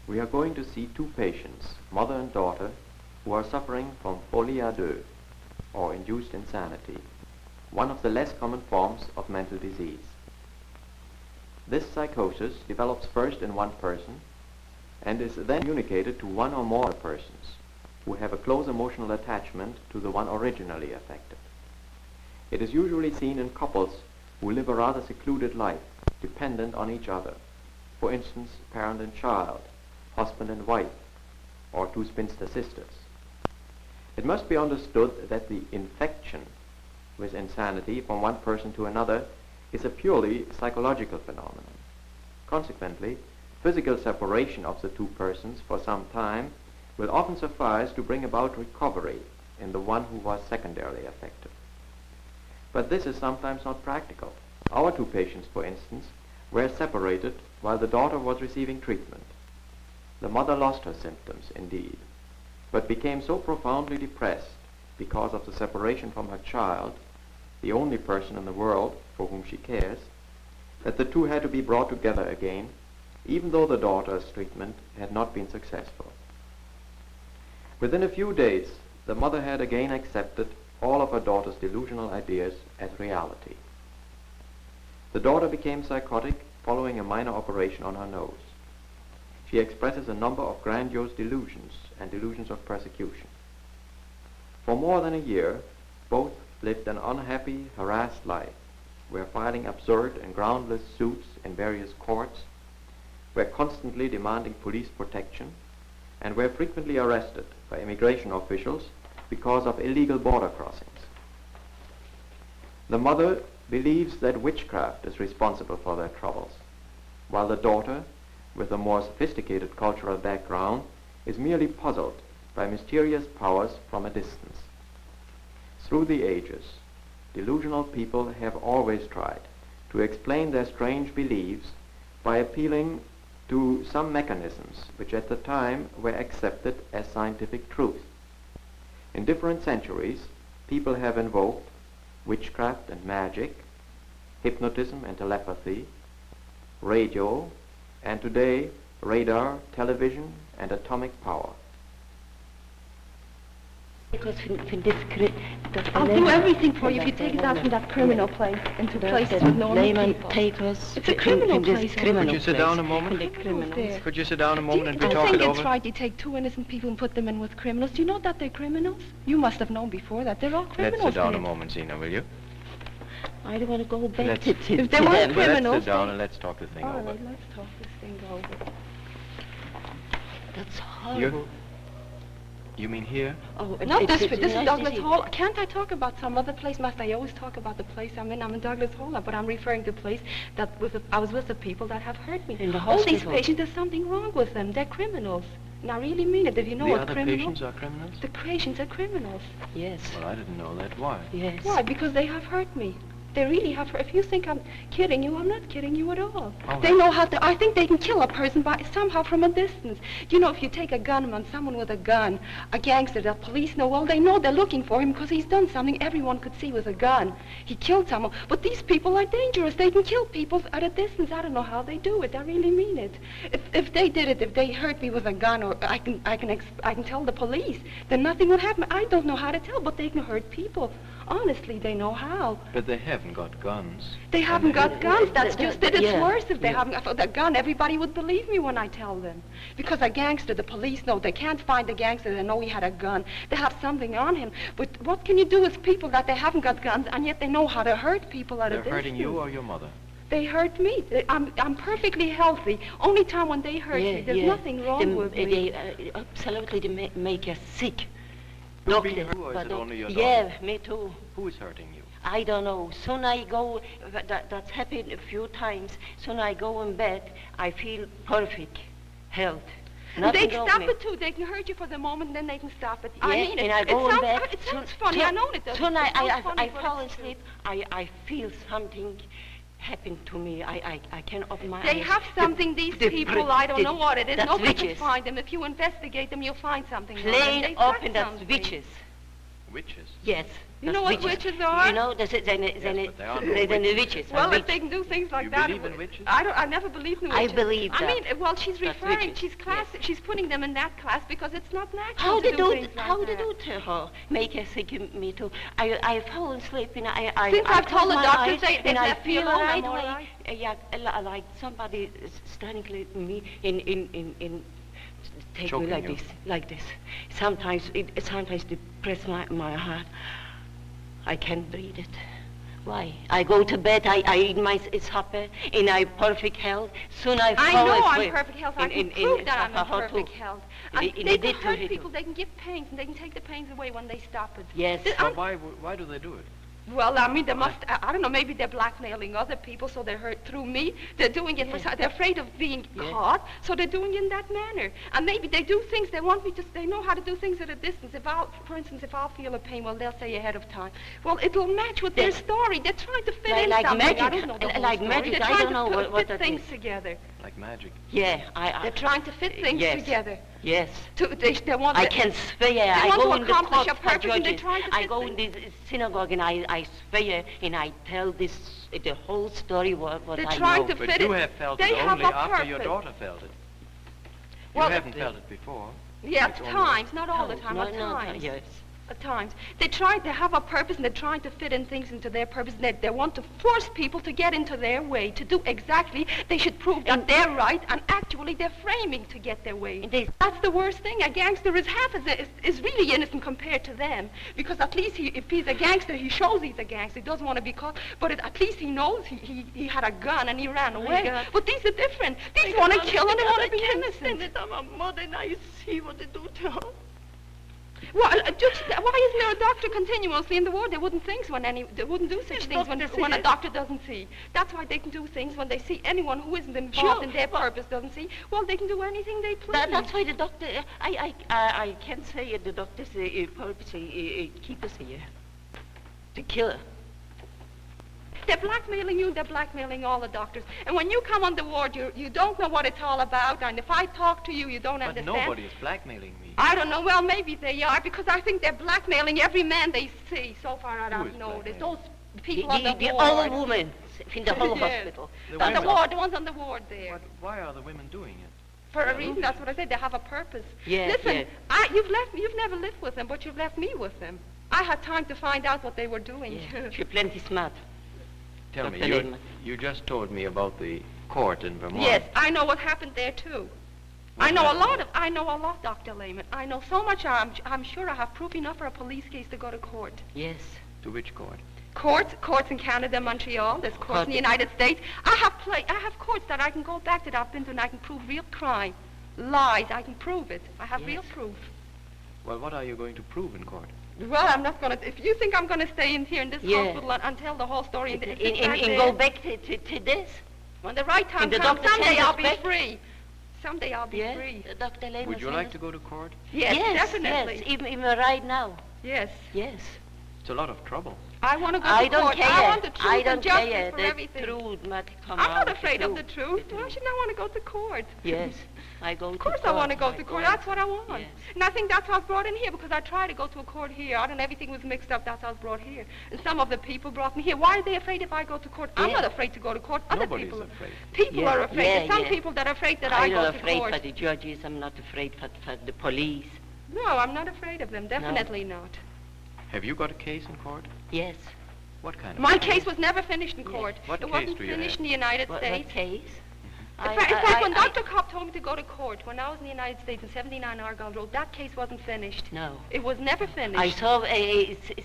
we are going to see two patients, mother and daughter, who are suffering from Folie à deux, or induced insanity, one of the less common forms of mental disease. This psychosis develops first in one person and is then communicated to one or more persons who have a close emotional attachment to the one originally affected. It is usually seen in couples who live a rather secluded life, dependent on each other. For instance, parent and child, husband and wife, or two spinster sisters. It must be understood that the infection with insanity from one person to another is a purely psychological phenomenon. Consequently, physical separation of the two persons for some time will often suffice to bring about recovery in the one who was secondarily affected. But this is sometimes not practical. Our two patients, for instance, were separated while the daughter was receiving treatment. The mother lost her symptoms, indeed, but became so profoundly depressed because of the separation from her child, the only person in the world for whom she cares, that the two had to be brought together again, even though the daughter's treatment had not been successful. Within a few days, the mother had again accepted all of her daughter's delusional ideas as reality. The daughter became psychotic following a minor operation on her nose. She expresses a number of grandiose delusions and delusions of persecution. For more than a year, both lived an unhappy, harassed life, were filing absurd and groundless suits in various courts, were constantly demanding police protection, and were frequently arrested by immigration officials because of illegal border crossings. The mother believes that witchcraft is responsible for their troubles, while the daughter, with a more sophisticated cultural background, is merely puzzled by mysterious powers from a distance. Through the ages, delusional people have always tried to explain their strange beliefs by appealing to some mechanisms which at the time were accepted as scientific truth. In different centuries, people have invoked witchcraft and magic, hypnotism and telepathy, radio, and today, radar, television, and atomic power. I'll do everything for you if you take it out from that criminal place into places with normal people. It's a criminal place. Could you sit down a moment? Could you sit down a moment and we talk it over? Do you think it's right you take two innocent people and put them in with criminals? Do you know that they're criminals? You must have known before that. They're all criminals. Let's sit down a moment, Zina, will you? I don't want to go back to if they weren't criminals... Let's sit down and let's talk the thing over. All right, let's talk this thing over. That's horrible. You mean here? Oh, not this place. This is Douglas Hall. Can't I talk about some other place? Must I always talk about the place I'm in? I'm in Douglas Hall, but I'm referring to a place that I was with the people that have hurt me. In the hospital. All these patients, there's something wrong with them. They're criminals. And I really mean it. If you know what criminals... The other patients are criminals? The patients are criminals. Yes. Well, I didn't know that. Why? Yes. Why? Because they have hurt me. They really have hurt. If you think I'm kidding you, I'm not kidding you at all. They know how to... I think they can kill a person by somehow from a distance. You know, if you take a gunman, someone with a gun, a gangster, the police know, well, they know they're looking for him because he's done something everyone could see with a gun. He killed someone. But these people are dangerous. They can kill people at a distance. I don't know how they do it. I really mean it. If they did it, if they hurt me with a gun, or I can tell the police, then nothing would happen. I don't know how to tell, but they can hurt people. Honestly, they know how. But they haven't got guns. They haven't got guns. That's just it. It's worse if they haven't got a gun. Everybody would believe me when I tell them. Because a gangster, the police know. They can't find the gangster. They know he had a gun. They have something on him. But what can you do with people that they haven't got guns, and yet they know how to hurt people at a distance? They're hurting you or your mother? They hurt me. I'm perfectly healthy. Only time when they hurt me, there's nothing wrong with me. They absolutely make us sick. Doctor, or is it only your daughter? Yeah, me too. Who is hurting you? I don't know. Soon I go, that's happened a few times. Soon I go in bed, I feel perfect health. They stop it too. They can hurt you for the moment, then they can stop it. Yeah, I mean it. And I go in bed. It sounds funny. I know it does. Soon I fall asleep. I feel something happen to me. I can't open my eyes. They have something, these people, I don't know what it is. Nobody can witches. find them. If you investigate them, you'll find something. Plain open, that's witches. Witches? Yes. You know what witches are? You know, das ist eine witches. Well, if they can do things like that... You believe in witches? I never believed in witches. I believe that. I mean, well, she's referring, witches. she's she's putting them in that class because it's not natural How to they do things like how that. they do to her, make her sick me too. I fall asleep and I Since I've told the my doctors eyes, they and I left me feel alone, right I'm all away. right. Yeah, like somebody is standing with me in take Choking me like you. this, like this. Sometimes they press my heart. I can't breathe it. Why? I go to bed, I eat my supper, in I perfect health. Soon I fall I know asleep. I'm perfect health. I can prove that I'm in perfect health. And In they the can did hurt to people. They can give pains, and they can take the pains away when they stop it. Yes. But why do they do it? Well, I mean, they must, I don't know, maybe they're blackmailing other people, so they're hurt through me. They're doing it they're afraid of being caught, so they're doing it in that manner. And maybe they do things, they want me to, they know how to do things at a distance. For instance, if I'll feel a pain, well, they'll say ahead of time. Well, it'll match with their story. They're trying to fit in like something. magic. I don't know the whole Like story. magic. They're I trying don't know to what fit that things is. together. Like magic. Yeah, They're trying to fit things yes. together. Yes. They want I can swear. I want go to in the accomplish court a for purpose and they're judges. trying to I fit go in things. the synagogue and I swear and I tell the whole story what They're I trying know. to But fit you it. have felt They it have only a after your purpose. daughter felt it. You Well, haven't felt it before. Yeah, It's at only- times, not all the time, No, at times. yes. At times. They try to have a purpose and they're trying to fit in things into their purpose. They want to force people to get into their way, to do exactly. They should prove that they're right, and actually they're framing to get their way. That's the worst thing. A gangster is is really innocent compared to them, because at least if he's a gangster, he shows he's a gangster. He doesn't want to be caught, but at least he knows he had a gun and he ran away. God. But these are different. These want to kill and they want to be innocent. I'm a mother and I see what they do to her. Well, Judge, why isn't there a doctor continuously in the ward? They wouldn't think they wouldn't do such things when a doctor doesn't see. That's why they can do things when they see anyone who isn't involved in their purpose doesn't see. Well, they can do anything they please. That's why the doctor, I can't say it, the doctor's purpose keep us here. To kill her. They're blackmailing you, they're blackmailing all the doctors. And when you come on the ward, you don't know what it's all about, and if I talk to you, you don't But understand. nobody is blackmailing me. I don't know. Well, maybe they are, because I think they're blackmailing every man they see. So far, I Who don't is know. There's blackmailing? those people on the The ward. old woman in the whole Yes. hospital. The On the women. ward, the ones on the ward there. Why are the women doing it? For a reason, that's what I said. They have a purpose. Yes, Listen, yes. you've never lived with them, but you've left me with them. I had time to find out what they were doing. Yeah. She's plenty smart. Tell me, Dr. Lehman. you just told me about the court in Vermont. Yes, I know what happened there too. What I know happened? I know a lot, Dr. Lehman. I know so much. I'm sure I have proof enough for a police case to go to court. Yes. To which court? Courts in Canada, Montreal. There's courts in the United States. I have courts that I can go back to that I've been to, and I can prove real crime, lies. I can prove it. I have real Yes. proof. Well, what are you going to prove in court? Well, I'm not gonna. If you think I'm gonna stay in here in this Yeah. hospital and tell the whole story, and And go back to this. when the right time And the comes, doctor someday sends I'll us be back? free. Someday I'll be Yes, free. Dr. Lehman. Would you like to go to court? Yes, definitely. Yes, even right now. Yes. Yes. It's a lot of trouble. I want to go I to don't court. care. I want the truth I and don't justice care. for The everything. truth must come I'm not out, afraid of the truth. Why should I want to go to court? Yes, I go to Of course court. I want to go to court. That's what I want. Yes. And I think that's how I was brought in here, because I tried to go to a court here. And everything was mixed up. That's how I was brought here. And some of the people brought me here. Why are they afraid if I go to court? I'm Yeah. not afraid to go to court. Other Nobody's people afraid. People Yeah, are afraid. yeah, There's some yeah. people that are afraid that I I'm go not to afraid court. for the judges. I'm not afraid for the police. No, I'm not afraid of them. Definitely not. Have you got a case in court? Yes. What kind of My case? case was never finished in Yes. court. What it case wasn't do you finished have? in the United What States. case? In fact, when Dr. Kopp told me to go to court when I was in the United States in 79 Argyle Road, that case wasn't finished. No. It was never finished. I saw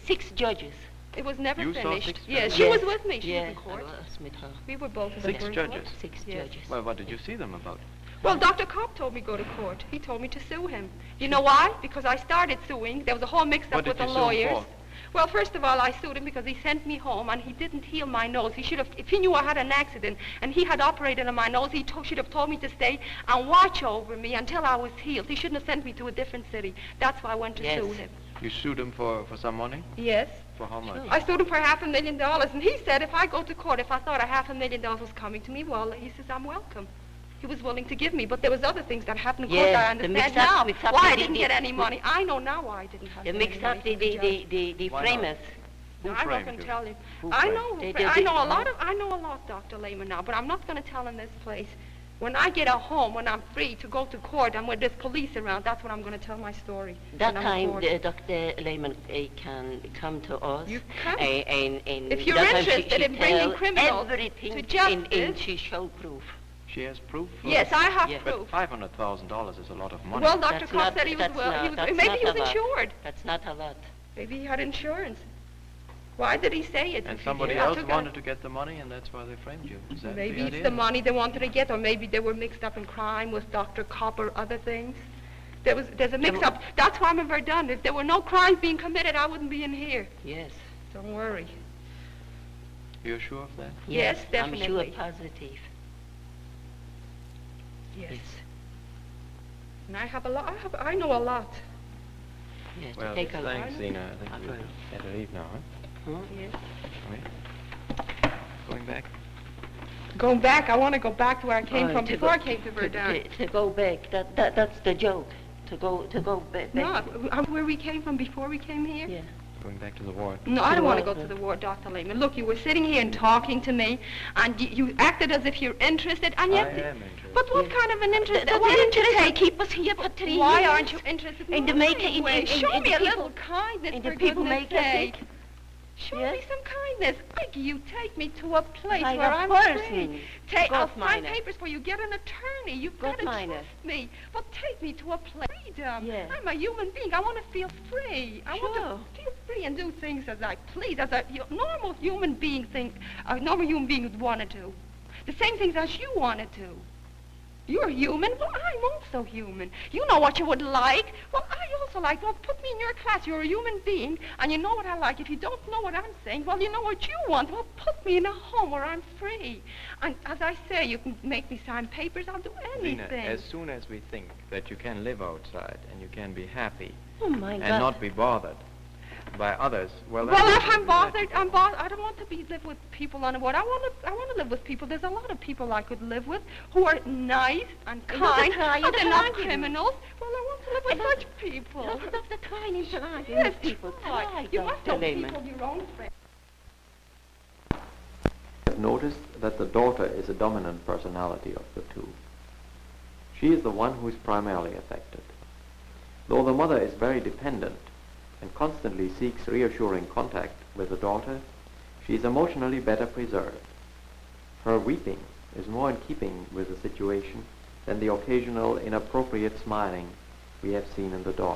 6 judges. It was never You saw finished. 6 Yes, judges? she was with me. She Yes, was in court. I was with her. We were both in 6 court. judges? 6 Yes. judges. Well, what did you see them about? Well, Dr. Kopp told me to go to court. He told me to sue him. You know why? Because I started suing. There was a whole mix-up What with did the you sue him lawyers. for? Well, first of all, I sued him because he sent me home and he didn't heal my nose. He should have, if he knew I had an accident and he had operated on my nose, he should have told me to stay and watch over me until I was healed. He shouldn't have sent me to a different city. That's why I went to Yes. sue him. You sued him for some money? Yes. For how much? I sued him for $500,000, and he said if I go to court, if I thought $500,000 was coming to me, well, he says, I'm welcome. He was willing to give me, but there was other things that happened in court Yeah, that I the understand mix-up- now. mix-up Why I the- didn't get any money. I know now why I didn't have They any mixed money up from the judge. the Why not? framers. Who I'm not framed going to you? tell you. Who I framed know. you? I know a lot I know a lot, Dr. Lehman, now, but I'm not going to tell in this place. When I get home, when I'm free to go to court, and when there's police around, that's when I'm going to tell my story. That when I'm in time, court. Dr. Lehman can come to us. You can. And If you're that time interested she in bringing tell criminals everything to justice. in she show proof. She has proof? Yes, I have Yeah. proof. But $500,000 is a lot of money. Well, Dr. That's Kopp not- said he was that's well. not- He was, that's maybe not he was a lot. insured. That's not a lot. Maybe he had insurance. Why did he say it? And if he somebody did? else Dr. wanted to get the money, and that's why they framed you. Is that Maybe the it's idea? the money they wanted to get, or maybe they were mixed up in crime with Dr. Kopp or other things. There's a mix-up. That's why I'm ever done. If there were no crimes being committed, I wouldn't be in here. Yes. Don't worry. You're sure of that? Yes, I'm sure definitely. positive. Yes. And I have a lot. I know a lot. Yes. Well, Take a look. thanks, Zena. I think we better leave now, huh? Huh? Yes. Going back? Going back, I want to go back to where I came Oh, from to before go- I came to Verdun. To go back. That's the joke. To go back. No, where we came from before we came here? Yeah. Going back to the ward. No, I To don't want to the go ward, to the ward, Dr. Lehman. Look, you were sitting here and talking to me, and you acted as if you're interested, and I yet... am interested. But what Yes. kind of an interest? That's Why don't you interest take... keep us here for 3 Why years. aren't you interested in In the my making- way? in Show me the a people- little kindness, in for the people goodness make us sake. sick. Show Yes. me some kindness. Beg you, take me to a place Like where a I'm person. free. I'll Gott sign meine. papers for you. Get an attorney. You've got Gott to meine. trust me. But take me to a place. Freedom. Yeah. I'm a human being. I want to feel free. I want Sure. to feel free and do things as I please, as a normal human being a normal human being would want to do. The same things as you want to do. You're human. Well, I'm also human. You know what you would like. Well, I also like. Well, put me in your class. You're a human being, and you know what I like. If you don't know what I'm saying, well, you know what you want. Well, put me in a home where I'm free. And as I say, you can make me sign papers. I'll do Zena, anything. as soon as we think that you can live outside and you can be happy Oh my and God. not be bothered by others, well, Well, then if I'm we'll let bothered, you go. I'm bothered. I don't want to live with people on the ward. I want to live with people. There's a lot of people I could live with who are nice and And not kind, try but and they're not argue. criminals. Well, I want to live with And such people. Look at the tiny try. Yes, People try. try. You must Dr. know Lehman. people, your own friends. Have noticed that the daughter is a dominant personality of the two. She is the one who is primarily affected. Though the mother is very dependent and constantly seeks reassuring contact with the daughter, she is emotionally better preserved. Her weeping is more in keeping with the situation than the occasional inappropriate smiling we have seen in the daughter.